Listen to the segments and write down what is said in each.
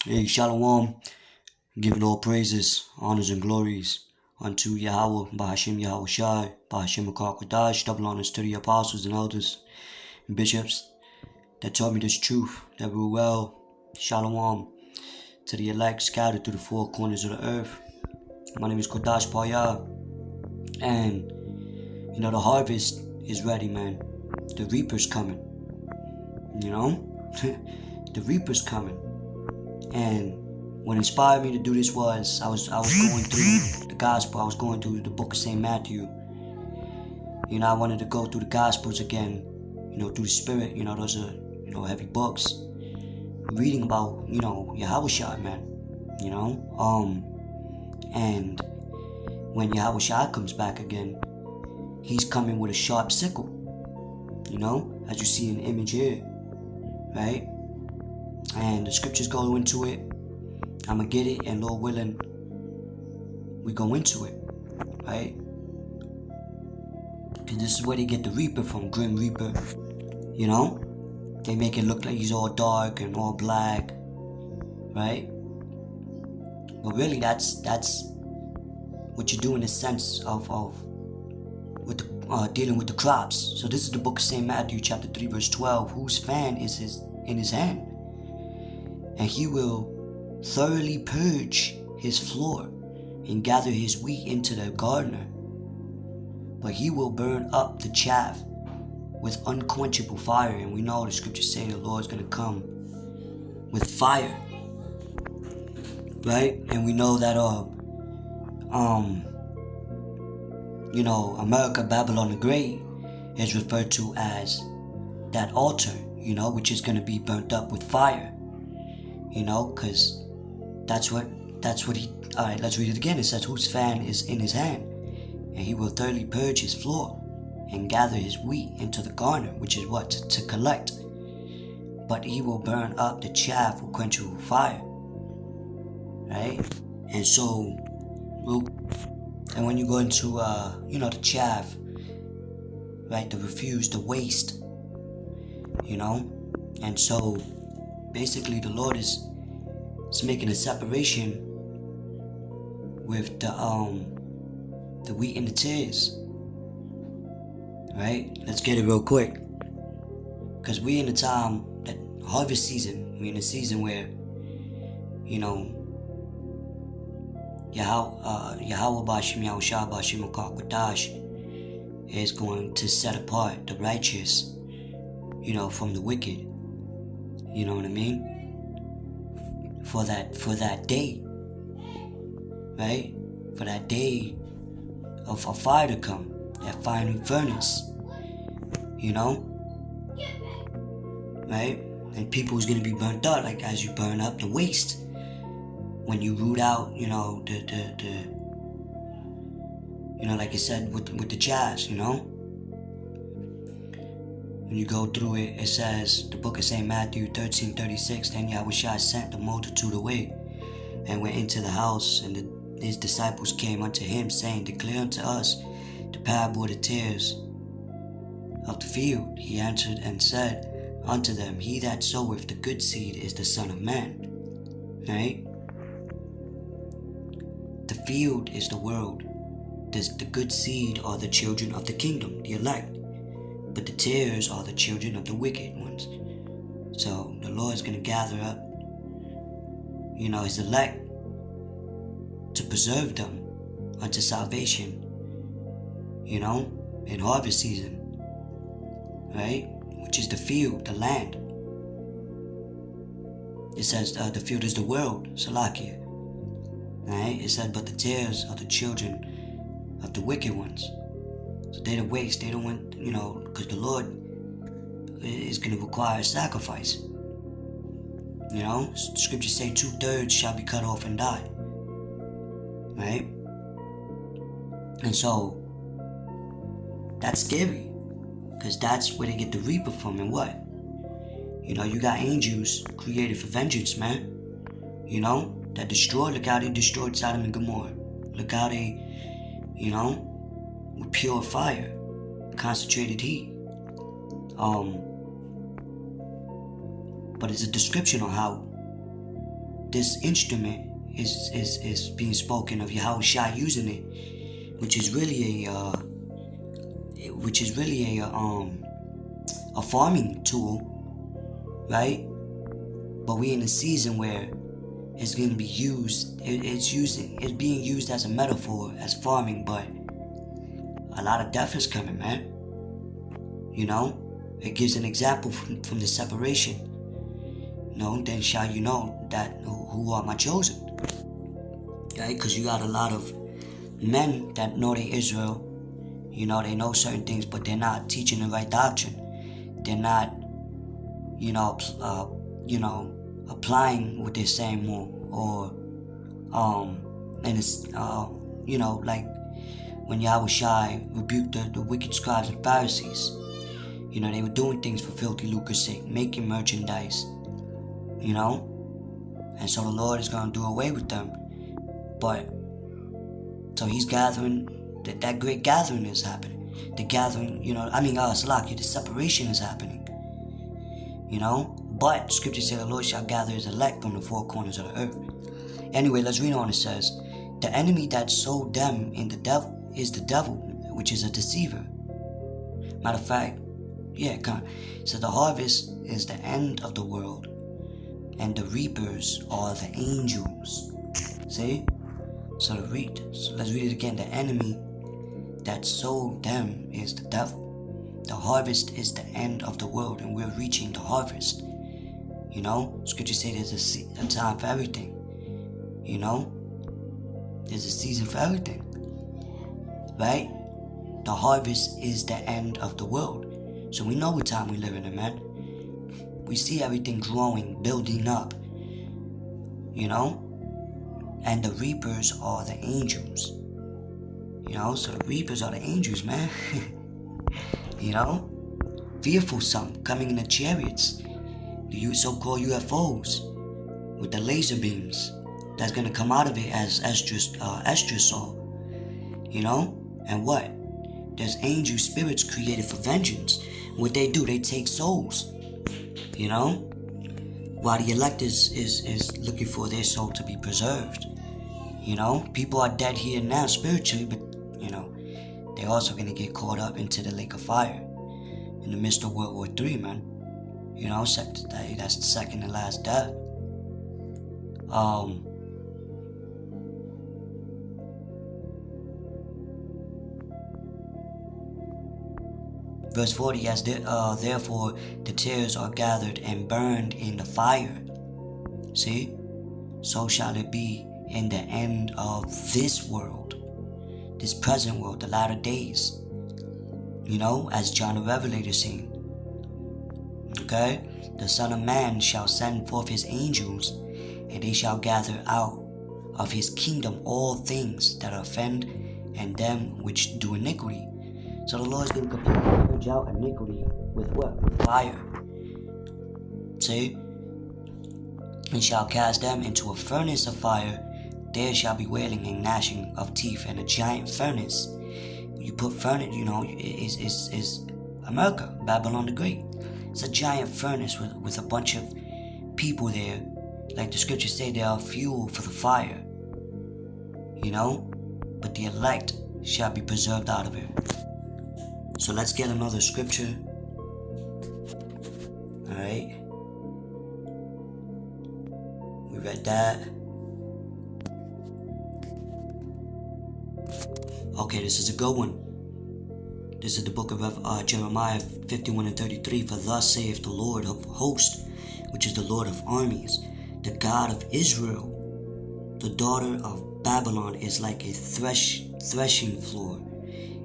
Hey, Shalom, giving all praises, honors, and glories unto Yahweh, Bahashim Yahweh Shai, Bahashim 𝐒𝐞𝐽, double honors to the apostles and elders and bishops that taught me this truth, that rule well. Shalom to the elect scattered through the four corners of the earth. My name is 𝐒𝐞𝐽, and the harvest is ready, man. The reaper's coming, the reaper's coming. And what inspired me to do this was I was going through the gospel. I was going through the book of St. Matthew. I wanted to go through the gospels again, through the spirit. Those are, heavy books. Reading about, Yahushua, man. And when Yahushua comes back again, he's coming with a sharp sickle. As you see in the image here, right? And the scriptures go into it. I'm going to get it, and Lord willing, we go into it, right? Because this is where they get the Reaper from, Grim Reaper, They make it look like he's all dark and all black, right? But really, that's what you do in the sense of with the, dealing with the crops. So this is the book of St. Matthew, chapter 3, verse 12. Whose fan is in his hand? And he will thoroughly purge his floor and gather his wheat into the garner. But he will burn up the chaff with unquenchable fire. And we know the scriptures say the Lord's going to come with fire, right? And we know that America, Babylon the Great is referred to as that altar, which is going to be burnt up with fire. Because that's what he, alright, let's read it again. It says, whose fan is in his hand, and he will thoroughly purge his floor and gather his wheat into the garner, which is what? To collect. But he will burn up the chaff with quenchable fire, right? And so, and when you go into, the chaff, right, the refuse, the waste, and so, basically, the Lord is making a separation with the wheat and the tares. Right? Let's get it real quick. Because we in the time, that harvest season, we in a season where, Yahweh Bahashim Yahushua Bahashim 𝐒𝐞𝐽 is going to set apart the righteous, from the wicked. You know what I mean? For that day, right? For that day of a fire to come, that fiery furnace, right? And people's gonna be burnt out, like as you burn up the waste. When you root out, like I said with the chaff, When you go through it, it says, the book of St. Matthew 13:36, then Yahushua sent the multitude away and went into the house, and his disciples came unto him, saying, declare unto us the parable of the tares of the field. He answered and said unto them, he that soweth the good seed is the Son of Man. Right? The field is the world. The good seed are the children of the kingdom, the elect. But the tares are the children of the wicked ones. So the Lord is going to gather up, his elect to preserve them unto salvation, in harvest season, right? Which is the field, the land. It says the field is the world, Salakia. Right? It said, but the tares are the children of the wicked ones. So they don't waste, they don't want, because the Lord is going to require a sacrifice. Scriptures say 2/3 shall be cut off and die. Right? And so, that's scary. Because that's where they get the reaper from, and what? You got angels created for vengeance, man. That destroyed, look how they destroyed Sodom and Gomorrah. Look how they, with pure fire, concentrated heat. But it's a description on how this instrument is being spoken of Yahushua using it, which is really a farming tool, right? But we're in a season where it's going to be used. It's being used as a metaphor, as farming, but a lot of death is coming, man. You know, it gives an example from the separation. You know, then shall you know that who are my chosen, right? Because you got a lot of men that know they Israel. You know, they know certain things, but they're not teaching the right doctrine. They're not, applying what they're saying more, or and it's like when Yahushua rebuked the wicked scribes and Pharisees. You know, they were doing things for filthy lucre's sake, making merchandise. You know, and so the Lord is going to do away with them. But so He's gathering. That great gathering is happening. The gathering, Salaki, the separation is happening. You know, but Scripture says the Lord shall gather His elect from the four corners of the earth. Anyway, let's read on. It says, the enemy that sowed them in the devil is the devil, which is a deceiver. Matter of fact, so the harvest is the end of the world, and the reapers are the angels. See? So let's read it again. The enemy that sowed them is the devil. The harvest is the end of the world, and we're reaching the harvest. You know, Scripture says there's a time for everything. You know, there's a season for everything, right? The harvest is the end of the world. So we know what time we live in, man. We see everything growing, building up, you know? And the reapers are the angels. You know, so the reapers are the angels, man. You know? Fearful some coming in the chariots. The so-called UFOs with the laser beams that's going to come out of it, as Esther saw. You know? And what? There's angel spirits created for vengeance. What they do, they take souls. You know? While the elect is looking for their soul to be preserved. You know? People are dead here and now spiritually, but, you know, they're also going to get caught up into the lake of fire in the midst of World War III, man. You know, that's the second and last death. Verse 40, as therefore the tares are gathered and burned in the fire. See? So shall it be in the end of this world, this present world, the latter days. You know, as John the Revelator seen. Okay? The Son of Man shall send forth His angels, and they shall gather out of His kingdom all things that offend, and them which do iniquity. So the Lord is going to completely purge out iniquity with what? With fire. See? And shall cast them into a furnace of fire. There shall be wailing and gnashing of teeth, and a giant furnace. You put furnace, you know, is America, Babylon the Great. It's a giant furnace with a bunch of people there. Like the scriptures say, they are fuel for the fire. You know? But the elect shall be preserved out of it. So let's get another scripture. Alright. We read that. Okay, this is a good one. This is the book of Jeremiah 51 and 33. For thus saith the Lord of hosts, which is the Lord of armies, the God of Israel. The daughter of Babylon is like a threshing floor.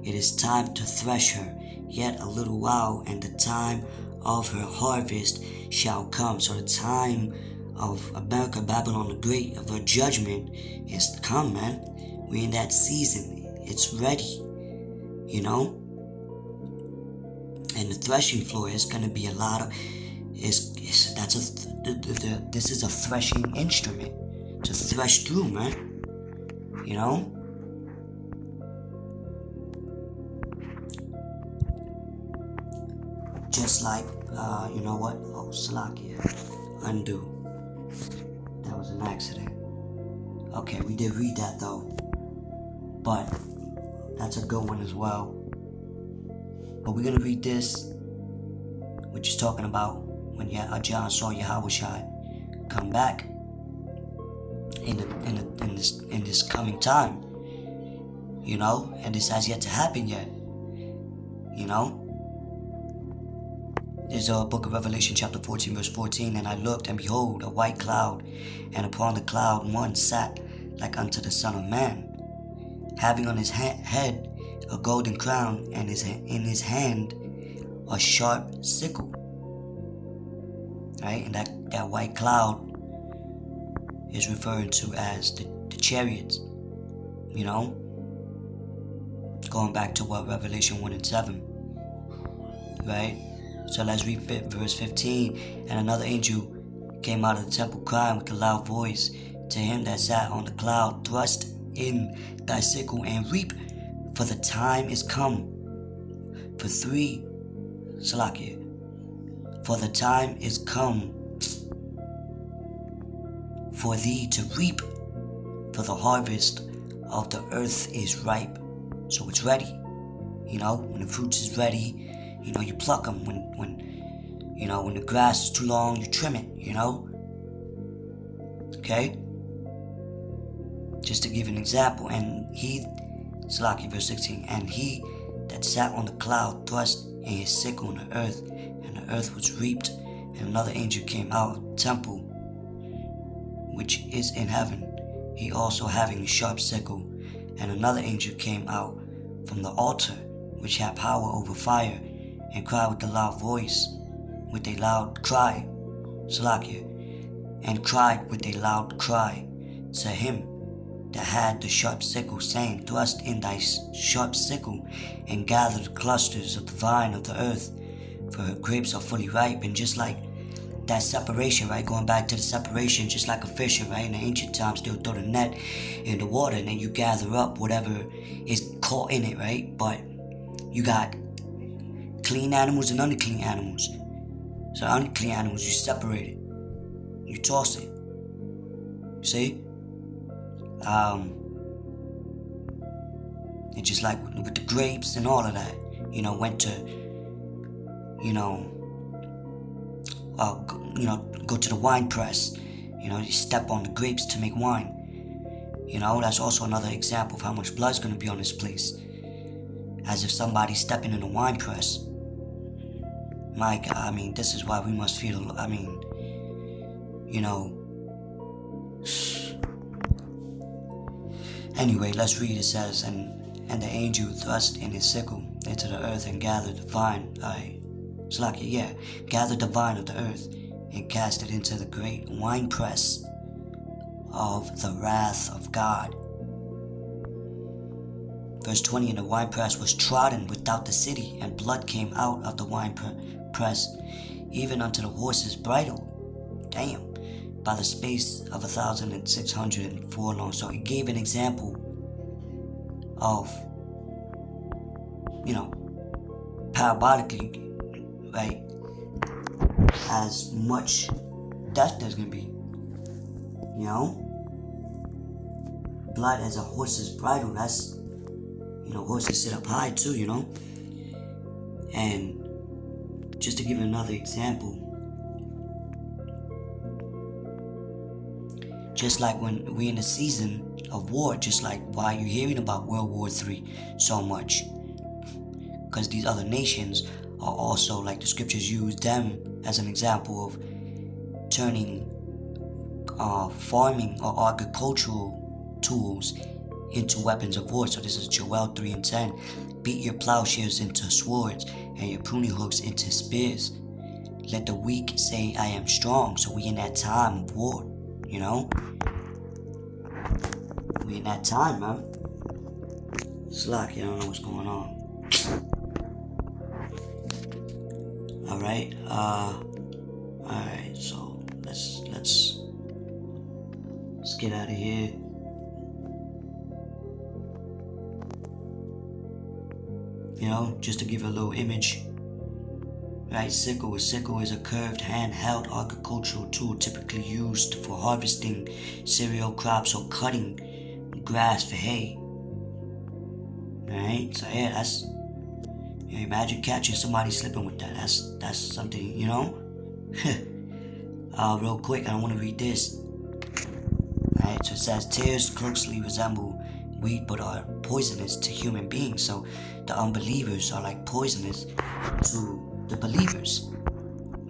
It is time to thresh her, yet a little while, and the time of her harvest shall come. So the time of America, Babylon the Great, of her judgment is come, man. We're in that season. It's ready, you know? And the threshing floor is going to be a lot of, this is a threshing instrument to thresh through, man. You know? Just like, you know what? Oh, Salakia. Undo. That was an accident. Okay, we did read that though, but that's a good one as well. But we're gonna read this, which is talking about when John saw 𝐜𝐴H𝐿 come back in this coming time, and this has yet to happen yet, There's a book of Revelation chapter 14 verse 14, and I looked, and behold, a white cloud, and upon the cloud one sat like unto the Son of Man, having on his head a golden crown, and in his hand a sharp sickle. Right? And that white cloud is referred to as the chariots, going back to what Revelation 1 and 7, right? So let's read verse 15. And another angel came out of the temple, crying with a loud voice to him that sat on the cloud, thrust in thy sickle and reap, for the time is come. For the time is come for thee to reap, for the harvest of the earth is ripe. So it's ready. When the fruits is ready, you pluck them. When the grass is too long, you trim it, Okay? Just to give an example, and verse 16, and he that sat on the cloud thrust in his sickle on the earth, and the earth was reaped. And another angel came out of the temple, which is in heaven, he also having a sharp sickle. And another angel came out from the altar, which had power over fire, and cried with a loud voice, with a loud cry, and cried with a loud cry to him that had the sharp sickle, saying, thrust in thy sharp sickle, and gather the clusters of the vine of the earth, for her grapes are fully ripe. And just like that separation, right? Going back to the separation, just like a fisher, right? In the ancient times, they'll throw the net in the water, and then you gather up whatever is caught in it, right? But you got clean animals and unclean animals. So unclean animals, you separate it, you toss it. See? And just like with the grapes and all of that, went to, go to the wine press. You step on the grapes to make wine. That's also another example of how much blood's going to be on this place. As if somebody's stepping in a wine press. My God, this is why we must feel, Anyway, let's read. It says, and the angel thrust in his sickle into the earth and gathered the vine. Gathered the vine of the earth and cast it into the great winepress of the wrath of God. Verse 20, and the winepress was trodden without the city, and blood came out of the winepress, even unto the horse's bridle. Damn. By the space of 1,604 long. So it gave an example of, parabolically, right, as much death there's going to be. Blood as a horse's bridle. That's, horses sit up high too, And just to give another example, just like when we're in a season of war, just like why you're hearing about World War III so much, because these other nations are also, like the scriptures use them as an example of turning farming or agricultural tools into weapons of war. So this is Joel 3 and 10. Beat your plowshares into swords and your pruning hooks into spears. Let the weak say, I am strong. So we in that time of war, We in that time, man. It's like I don't know what's going on. Alright, alright, so let's get out of here. Just to give a little image Right, sickle. A sickle is a curved handheld agricultural tool typically used for harvesting cereal crops or cutting grass for hay. Right, so yeah, imagine catching somebody slipping with that. That's something, you know. Real quick, I want to read this. Right, so it says tares closely resemble wheat but are poisonous to human beings. So the unbelievers are like poisonous to the believers,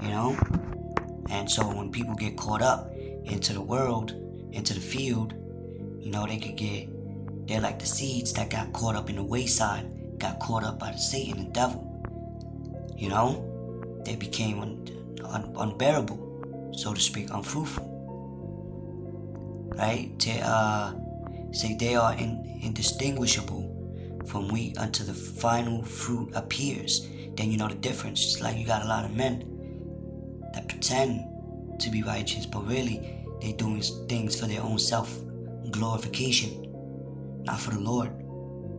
you know. And so when people get caught up into the world, into the field, you know, they're like the seeds that got caught up in the wayside, got caught up by the Satan and devil. You know, they became unbearable, so to speak, unfruitful. Right? Say they are indistinguishable from wheat until the final fruit appears. Then you know the difference. Just like you got a lot of men that pretend to be righteous, but really they doing things for their own self-glorification, not for the Lord.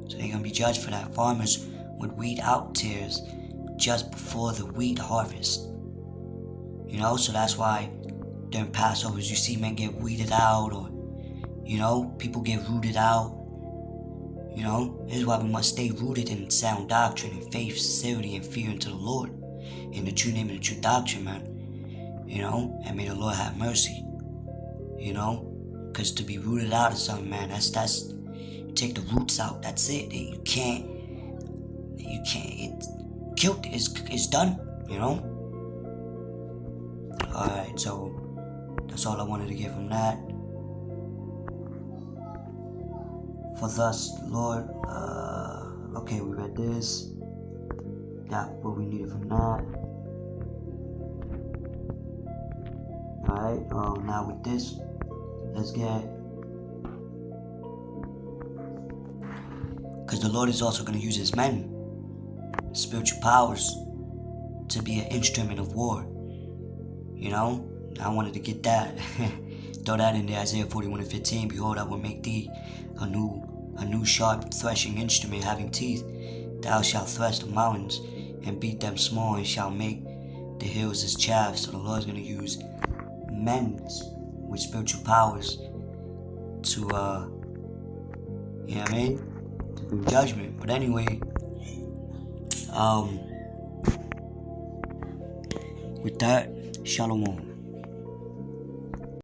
So they're going to be judged for that. Farmers would weed out tares just before the wheat harvest. You know, so that's why during Passovers you see men get weeded out, or, you know, people get rooted out. You know, this is why we must stay rooted in sound doctrine and faith, sincerity, and fear unto the Lord, in the true name of the true doctrine, man. You know, and may the Lord have mercy. You know, because to be rooted out of something, man, that's you take the roots out. That's it. You can't. It's killed. It's done. You know. All right, so that's all I wanted to get from that. For thus, Lord, okay, we read this. Got what we needed from that. Alright, now with this, let's get, because the Lord is also going to use his men, spiritual powers, to be an instrument of war. You know, I wanted to get that. Throw that in there, Isaiah 41:15. Behold, I will make thee a new sharp threshing instrument having teeth. Thou shalt thresh the mountains and beat them small, and shall make the hills as chaff. So the Lord is going to use men with spiritual powers to, you know what I mean, to bring judgment. But anyway, with that, Shalom.